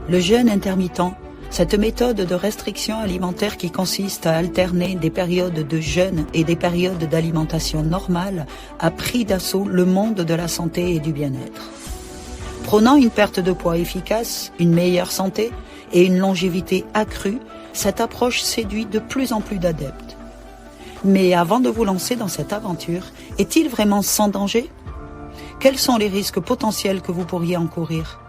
Le jeûne intermittent, cette méthode de restriction alimentaire qui consiste à alterner des périodes de jeûne et des périodes d'alimentation normale, a pris d'assaut le monde de la santé et du bien-être. Prônant une perte de poids efficace, une meilleure santé et une longévité accrue, cette approche séduit de plus en plus d'adeptes. Mais avant de vous lancer dans cette aventure, est-il vraiment sans danger ? Quels sont les risques potentiels que vous pourriez encourir ?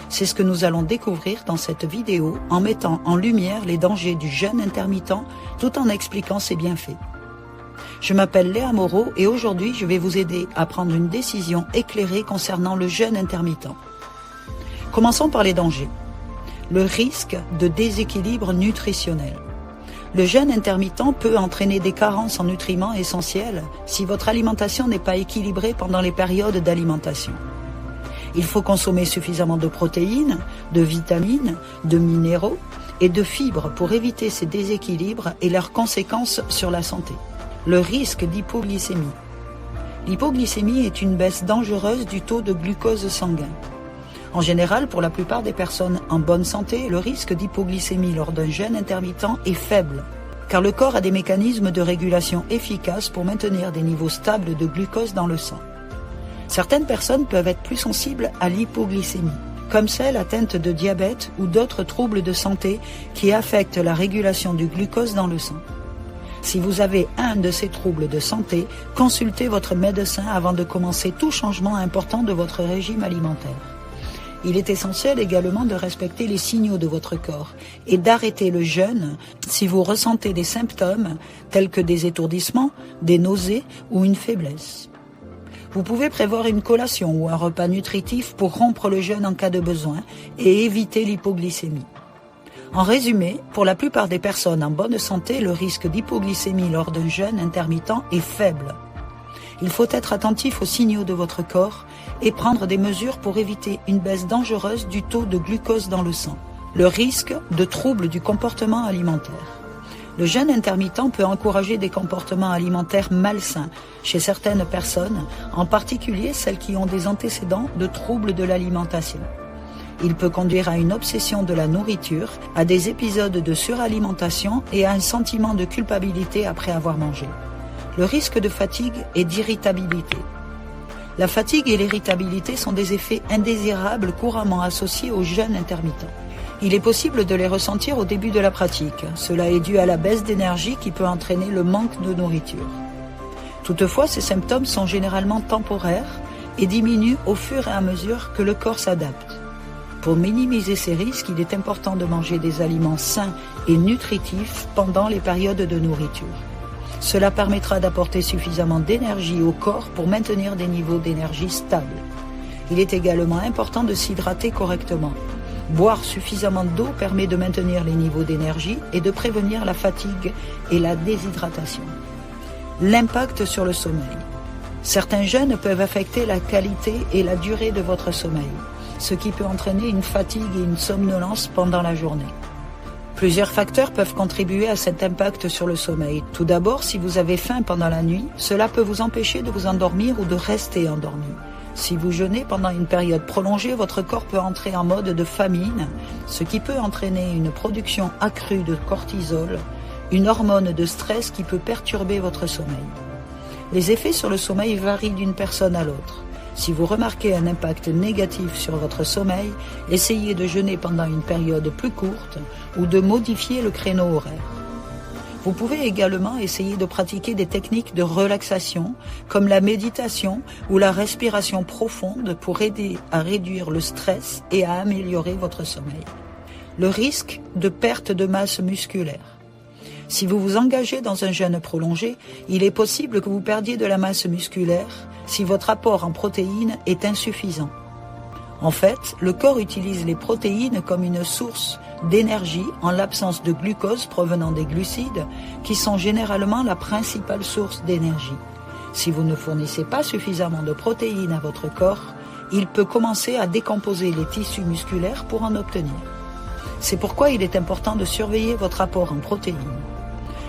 C'est ce que nous allons découvrir dans cette vidéo en mettant en lumière les dangers du jeûne intermittent tout en expliquant ses bienfaits. Je m'appelle Léa Moreau et aujourd'hui je vais vous aider à prendre une décision éclairée concernant le jeûne intermittent. Commençons par les dangers. Le risque de déséquilibre nutritionnel. Le jeûne intermittent peut entraîner des carences en nutriments essentiels si votre alimentation n'est pas équilibrée pendant les périodes d'alimentation. Il faut consommer suffisamment de protéines, de vitamines, de minéraux et de fibres pour éviter ces déséquilibres et leurs conséquences sur la santé. Le risque d'hypoglycémie. L'hypoglycémie est une baisse dangereuse du taux de glucose sanguin. En général, pour la plupart des personnes en bonne santé, le risque d'hypoglycémie lors d'un jeûne intermittent est faible, car le corps a des mécanismes de régulation efficaces pour maintenir des niveaux stables de glucose dans le sang. Certaines personnes peuvent être plus sensibles à l'hypoglycémie, comme celles atteintes de diabète ou d'autres troubles de santé qui affectent la régulation du glucose dans le sang. Si vous avez un de ces troubles de santé, consultez votre médecin avant de commencer tout changement important de votre régime alimentaire. Il est essentiel également de respecter les signaux de votre corps et d'arrêter le jeûne si vous ressentez des symptômes tels que des étourdissements, des nausées ou une faiblesse. Vous pouvez prévoir une collation ou un repas nutritif pour rompre le jeûne en cas de besoin et éviter l'hypoglycémie. En résumé, pour la plupart des personnes en bonne santé, le risque d'hypoglycémie lors d'un jeûne intermittent est faible. Il faut être attentif aux signaux de votre corps et prendre des mesures pour éviter une baisse dangereuse du taux de glucose dans le sang. Le risque de troubles du comportement alimentaire. Le jeûne intermittent peut encourager des comportements alimentaires malsains chez certaines personnes, en particulier celles qui ont des antécédents de troubles de l'alimentation. Il peut conduire à une obsession de la nourriture, à des épisodes de suralimentation et à un sentiment de culpabilité après avoir mangé. Le risque de fatigue et d'irritabilité. La fatigue et l'irritabilité sont des effets indésirables couramment associés au jeûne intermittent. Il est possible de les ressentir au début de la pratique. Cela est dû à la baisse d'énergie qui peut entraîner le manque de nourriture. Toutefois, ces symptômes sont généralement temporaires et diminuent au fur et à mesure que le corps s'adapte. Pour minimiser ces risques, il est important de manger des aliments sains et nutritifs pendant les périodes de nourriture. Cela permettra d'apporter suffisamment d'énergie au corps pour maintenir des niveaux d'énergie stables. Il est également important de s'hydrater correctement. Boire suffisamment d'eau permet de maintenir les niveaux d'énergie et de prévenir la fatigue et la déshydratation. L'impact sur le sommeil. Certains jeûnes peuvent affecter la qualité et la durée de votre sommeil, ce qui peut entraîner une fatigue et une somnolence pendant la journée. Plusieurs facteurs peuvent contribuer à cet impact sur le sommeil. Tout d'abord, si vous avez faim pendant la nuit, cela peut vous empêcher de vous endormir ou de rester endormi. Si vous jeûnez pendant une période prolongée, votre corps peut entrer en mode de famine, ce qui peut entraîner une production accrue de cortisol, une hormone de stress qui peut perturber votre sommeil. Les effets sur le sommeil varient d'une personne à l'autre. Si vous remarquez un impact négatif sur votre sommeil, essayez de jeûner pendant une période plus courte ou de modifier le créneau horaire. Vous pouvez également essayer de pratiquer des techniques de relaxation comme la méditation ou la respiration profonde pour aider à réduire le stress et à améliorer votre sommeil. Le risque de perte de masse musculaire. Si vous vous engagez dans un jeûne prolongé, il est possible que vous perdiez de la masse musculaire si votre apport en protéines est insuffisant. En fait, le corps utilise les protéines comme une source d'énergie en l'absence de glucose provenant des glucides, qui sont généralement la principale source d'énergie. Si vous ne fournissez pas suffisamment de protéines à votre corps, il peut commencer à décomposer les tissus musculaires pour en obtenir. C'est pourquoi il est important de surveiller votre apport en protéines.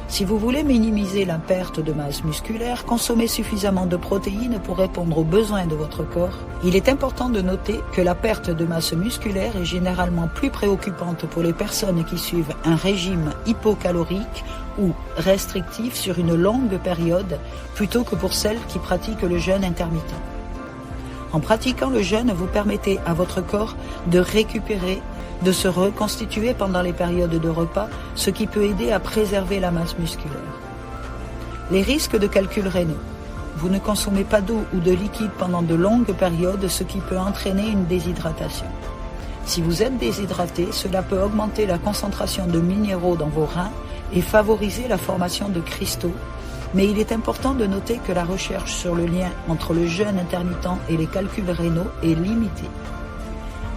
Si vous voulez minimiser la perte de masse musculaire, consommez suffisamment de protéines pour répondre aux besoins de votre corps. Il est important de noter que la perte de masse musculaire est généralement plus préoccupante pour les personnes qui suivent un régime hypocalorique ou restrictif sur une longue période, plutôt que pour celles qui pratiquent le jeûne intermittent. En pratiquant le jeûne, vous permettez à votre corps de récupérer, de se reconstituer pendant les périodes de repas, ce qui peut aider à préserver la masse musculaire. Les risques de calculs rénaux. Vous ne consommez pas d'eau ou de liquide pendant de longues périodes, ce qui peut entraîner une déshydratation. Si vous êtes déshydraté, cela peut augmenter la concentration de minéraux dans vos reins et favoriser la formation de cristaux, mais il est important de noter que la recherche sur le lien entre le jeûne intermittent et les calculs rénaux est limitée.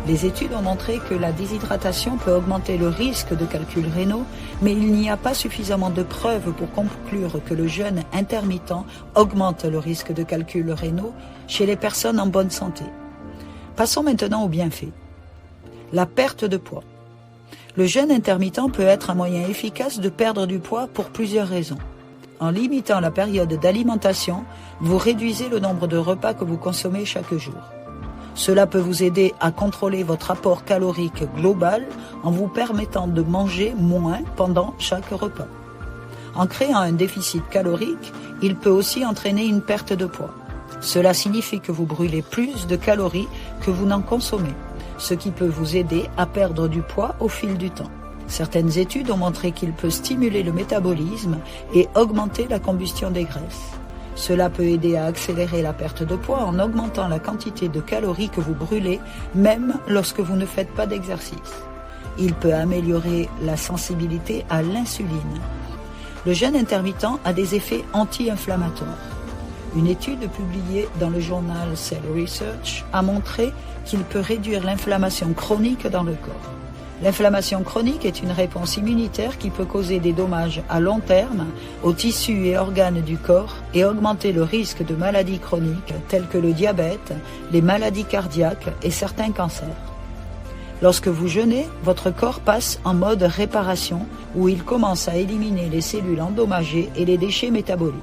Les études ont montré que la déshydratation peut augmenter le risque de calculs rénaux, mais il n'y a pas suffisamment de preuves pour conclure que le jeûne intermittent augmente le risque de calculs rénaux chez les personnes en bonne santé. Passons maintenant aux bienfaits. La perte de poids. Le jeûne intermittent peut être un moyen efficace de perdre du poids pour plusieurs raisons. En limitant la période d'alimentation, vous réduisez le nombre de repas que vous consommez chaque jour. Cela peut vous aider à contrôler votre apport calorique global en vous permettant de manger moins pendant chaque repas. En créant un déficit calorique, il peut aussi entraîner une perte de poids. Cela signifie que vous brûlez plus de calories que vous n'en consommez, ce qui peut vous aider à perdre du poids au fil du temps. Certaines études ont montré qu'il peut stimuler le métabolisme et augmenter la combustion des graisses. Cela peut aider à accélérer la perte de poids en augmentant la quantité de calories que vous brûlez, même lorsque vous ne faites pas d'exercice. Il peut améliorer la sensibilité à l'insuline. Le jeûne intermittent a des effets anti-inflammatoires. Une étude publiée dans le journal Cell Research a montré qu'il peut réduire l'inflammation chronique dans le corps. L'inflammation chronique est une réponse immunitaire qui peut causer des dommages à long terme aux tissus et organes du corps et augmenter le risque de maladies chroniques telles que le diabète, les maladies cardiaques et certains cancers. Lorsque vous jeûnez, votre corps passe en mode réparation où il commence à éliminer les cellules endommagées et les déchets métaboliques.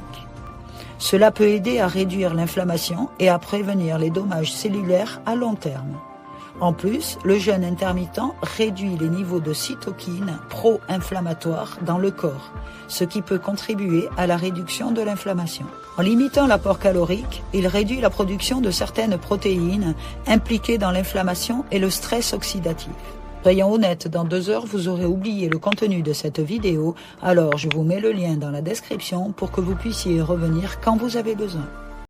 Cela peut aider à réduire l'inflammation et à prévenir les dommages cellulaires à long terme. En plus, le jeûne intermittent réduit les niveaux de cytokines pro-inflammatoires dans le corps, ce qui peut contribuer à la réduction de l'inflammation. En limitant l'apport calorique, il réduit la production de certaines protéines impliquées dans l'inflammation et le stress oxydatif. Soyons honnêtes, dans 2 heures, vous aurez oublié le contenu de cette vidéo, alors je vous mets le lien dans la description pour que vous puissiez revenir quand vous avez besoin.